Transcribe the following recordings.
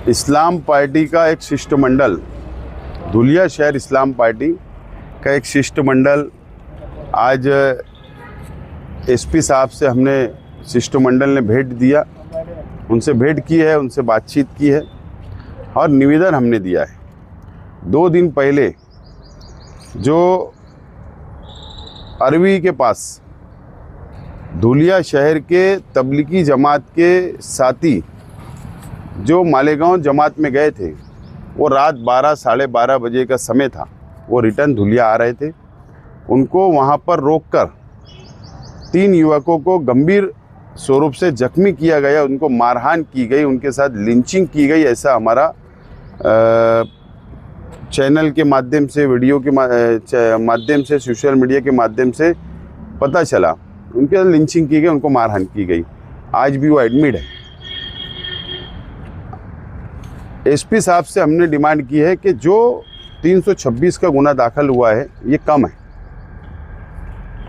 इस्लाम party का एक शिष्टमंडल, धुलिया शहर इस्लाम पार्टी का एक शिष्टमंडल आज एसपी साहब से हमने शिष्टमंडल ने भेंट दिया, उनसे भेंट की है, उनसे बातचीत की है और निवेदन हमने दिया है। 2 दिन पहले जो अरवी के पास धुलिया शहर के तबलीगी जमात के साथी जो मालेगांव जमात में गए थे, वो रात 12 साढ़े 12 बजे का समय था, वो रिटर्न धुलिया आ रहे थे। उनको वहाँ पर रोककर 3 युवकों को गंभीर स्वरूप से जख्मी किया गया, उनको मारहान की गई, उनके साथ लिंचिंग की गई, ऐसा हमारा चैनल के माध्यम से, वीडियो के माध्यम से, सोशल मीडिया के माध्यम से पता चला। उनके साथ लिंचिंग की गई, उनको मारहान की गई। आज भी वो एडमिट है। एसपी साहब से हमने डिमांड की है कि जो 326 का गुना दाखिल हुआ है ये कम है।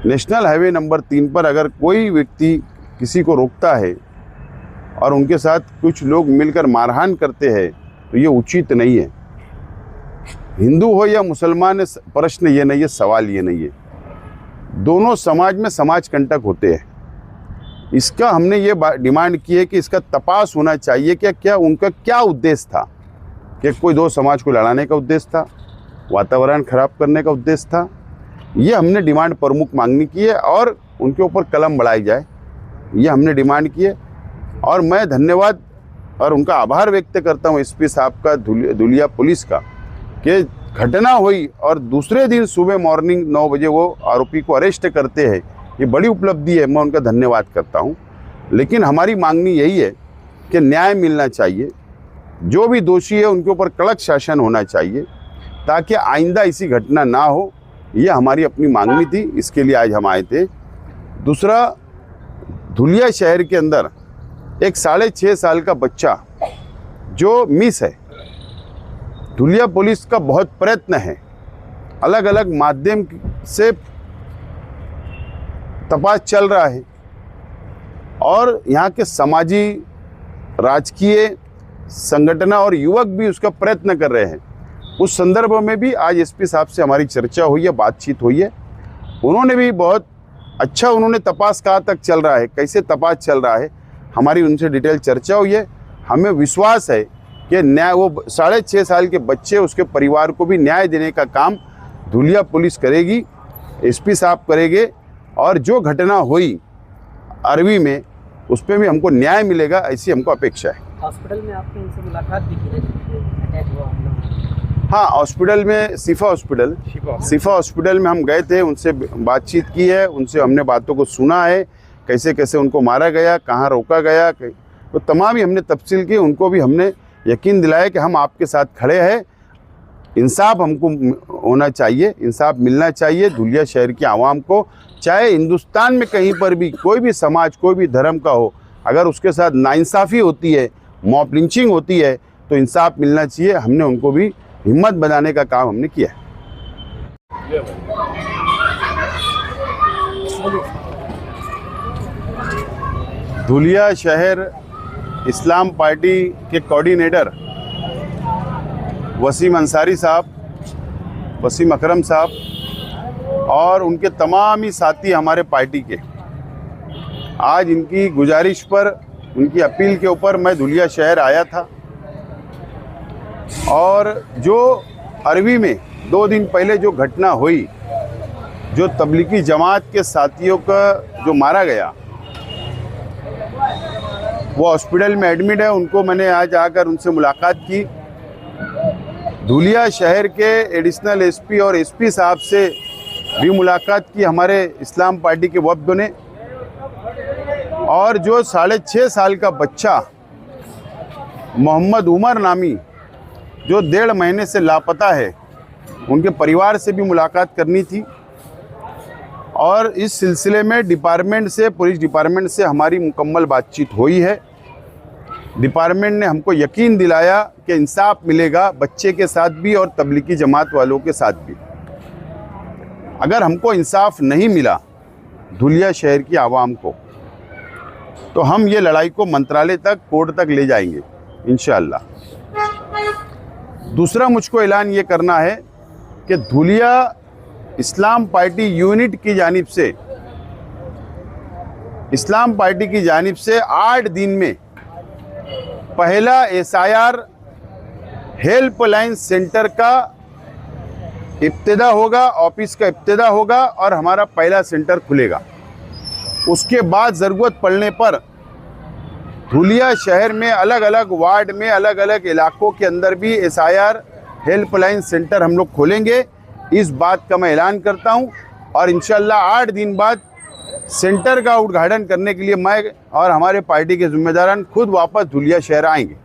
नेशनल हाईवे नंबर 3 पर अगर कोई व्यक्ति किसी को रोकता है और उनके साथ कुछ लोग मिलकर मारहान करते हैं तो ये उचित नहीं है। हिंदू हो या मुसलमान, प्रश्न ये नहीं है, सवाल ये नहीं है। दोनों समाज में समाज कंटक होते हैं। इसका हमने ये डिमांड की है कि इसका तपास होना चाहिए कि क्या उनका क्या उद्देश्य था, कि कोई 2 समाज को लड़ाने का उद्देश्य था, वातावरण खराब करने का उद्देश्य था। ये हमने डिमांड प्रमुख मांगनी की है और उनके ऊपर कलम बढ़ाई जाए, ये हमने डिमांड की है। और मैं धन्यवाद और उनका आभार व्यक्त करता हूँ एसपी साहब का, धुलिया पुलिस का, कि घटना हुई और दूसरे दिन सुबह मॉर्निंग 9 बजे वो आरोपी को अरेस्ट करते हैं। ये बड़ी उपलब्धि है, मैं उनका धन्यवाद करता हूँ। लेकिन हमारी मांगनी यही है कि न्याय मिलना चाहिए, जो भी दोषी है उनके ऊपर कड़क शासन होना चाहिए ताकि आइंदा ऐसी घटना ना हो। ये हमारी अपनी मांगनी थी, इसके लिए आज हम आए थे। दूसरा, धुलिया शहर के अंदर एक 6.5 साल का बच्चा जो मिस है, धुलिया पुलिस का बहुत प्रयत्न है, अलग अलग माध्यम से तपास चल रहा है और यहाँ के समाजी, राजकीय संगठन और युवक भी उसका प्रयत्न कर रहे हैं। उस संदर्भ में भी आज एसपी साहब से हमारी चर्चा हुई है, बातचीत हुई है। उन्होंने भी बहुत अच्छा, उन्होंने तपास कहाँ तक चल रहा है, कैसे तपास चल रहा है, हमारी उनसे डिटेल चर्चा हुई है। हमें विश्वास है कि न्याय, वो 6.5 साल के बच्चे, उसके परिवार को भी न्याय देने का काम धुलिया पुलिस करेगी, एसपी साहब करेंगे। और जो घटना हुई अरवी में, उस पर भी हमको न्याय मिलेगा, ऐसी हमको अपेक्षा है। हॉस्पिटल में आपने इनसे मुलाकात भी की है, अटैक हुआ? हाँ, हॉस्पिटल में, शिफा हॉस्पिटल में हम गए थे, उनसे बातचीत की है, उनसे हमने बातों को सुना है, कैसे कैसे उनको मारा गया, कहाँ रोका गया, तो तमाम ही हमने तफसील की। उनको भी हमने यकीन दिलाया कि हम आपके साथ खड़े हैं, इंसाफ हमको होना चाहिए, इंसाफ मिलना चाहिए धुलिया शहर की आवाम को। चाहे हिंदुस्तान में कहीं पर भी कोई भी समाज, कोई भी धर्म का हो, अगर उसके साथ नाइंसाफ़ी होती है, मॉब लिंचिंग होती है, तो इंसाफ मिलना चाहिए। हमने उनको भी हिम्मत बनाने का काम हमने किया है। धुलिया शहर इस्लाम पार्टी के कोऑर्डिनेटर वसीम अंसारी साहब, वसीम अकरम साहब और उनके तमाम ही साथी हमारे पार्टी के, आज इनकी गुजारिश पर, उनकी अपील के ऊपर मैं धुलिया शहर आया था। और जो अरवी में 2 दिन पहले जो घटना हुई, जो तबलीगी जमात के साथियों का जो मारा गया, वो हॉस्पिटल में एडमिट है। उनको मैंने आज आकर उनसे मुलाकात की। धुलिया शहर के एडिशनल एसपी और एसपी साहब से भी मुलाकात की हमारे इस्लाम पार्टी के वफ्द ने। और जो 6.5 साल का बच्चा मोहम्मद उमर नामी, जो 1.5 महीने से लापता है, उनके परिवार से भी मुलाकात करनी थी। और इस सिलसिले में डिपार्टमेंट से, पुलिस डिपार्टमेंट से हमारी मुकम्मल बातचीत हुई है। डिपार्टमेंट ने हमको यकीन दिलाया कि इंसाफ मिलेगा बच्चे के साथ भी और तबलीगी जमात वालों के साथ भी। अगर हमको इंसाफ नहीं मिला धुलिया शहर की आवाम को, तो हम ये लड़ाई को मंत्रालय तक, कोर्ट तक ले जाएंगे इंशाअल्लाह। दूसरा मुझको ऐलान ये करना है कि धुलिया इस्लाम पार्टी यूनिट की जानिब से, इस्लाम पार्टी की जानिब से 8 दिन में पहला SIR हेल्पलाइन सेंटर का इब्तिदा होगा, ऑफिस का इब्तिदा होगा और हमारा पहला सेंटर खुलेगा। उसके बाद ज़रूरत पड़ने पर धुलिया शहर में अलग अलग वार्ड में, अलग अलग इलाकों के अंदर भी SIR हेल्पलाइन सेंटर हम लोग खोलेंगे। इस बात का मैं ऐलान करता हूं और इंशाअल्लाह 8 दिन बाद सेंटर का उद्घाटन करने के लिए मैं और हमारे पार्टी के जिम्मेदारान खुद वापस धुलिया शहर आएंगे।